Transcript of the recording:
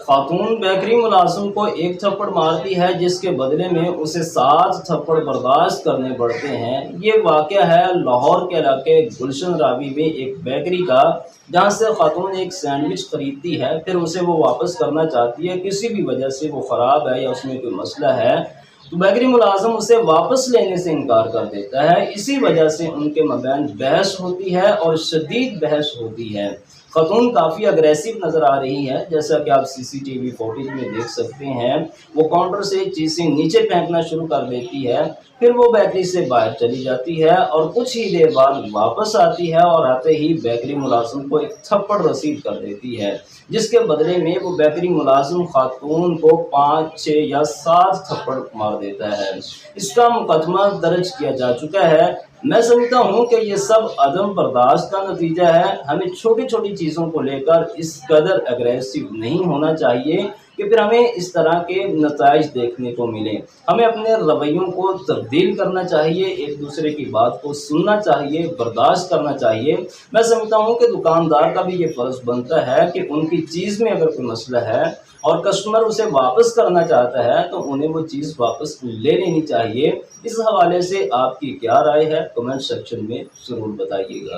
خاتون بیکری ملازم کو ایک تھپڑ مارتی ہے جس کے بدلے میں اسے 7 تھپڑ برداشت کرنے پڑتے ہیں۔ یہ واقعہ ہے لاہور کے علاقے گلشن راوی میں ایک بیکری کا، جہاں سے خاتون ایک سینڈوچ خریدتی ہے، پھر اسے وہ واپس کرنا چاہتی ہے، کسی بھی وجہ سے وہ خراب ہے یا اس میں کوئی مسئلہ ہے تو بیکری ملازم اسے واپس لینے سے انکار کر دیتا ہے۔ اسی وجہ سے ان کے مابین بحث ہوتی ہے اور شدید بحث ہوتی ہے۔ خاتون کافی اگریسو نظر آ رہی ہے، جیسا کہ آپ CCTV فوٹیج میں دیکھ سکتے ہیں۔ وہ کاؤنٹر سے چیزیں نیچے پھینکنا شروع کر دیتی ہے، پھر وہ بیکری سے باہر چلی جاتی ہے اور کچھ ہی دیر بعد واپس آتی ہے اور آتے ہی بیکری ملازم کو ایک تھپڑ رسید کر دیتی ہے، جس کے بدلے میں وہ بیکری ملازم خاتون کو 5، 6 یا 7 تھپڑ مار دیتا ہے۔ اس کا مقدمہ درج کیا جا چکا ہے۔ میں سمجھتا ہوں کہ یہ سب عدم برداشت کا نتیجہ ہے۔ ہمیں چھوٹی چھوٹی چیزوں کو لے کر اس قدر اگریسو نہیں ہونا چاہیے کہ پھر ہمیں اس طرح کے نتائج دیکھنے کو ملیں۔ ہمیں اپنے رویوں کو تبدیل کرنا چاہیے، ایک دوسرے کی بات کو سننا چاہیے، برداشت کرنا چاہیے۔ میں سمجھتا ہوں کہ دکاندار کا بھی یہ فرض بنتا ہے کہ ان کی چیز میں اگر کوئی مسئلہ ہے اور کسٹمر اسے واپس کرنا چاہتا ہے تو انہیں وہ چیز واپس لے لینی چاہیے۔ اس حوالے سے آپ کی کیا رائے ہے؟ کمنٹ سیکشن میں ضرور بتائیے گا۔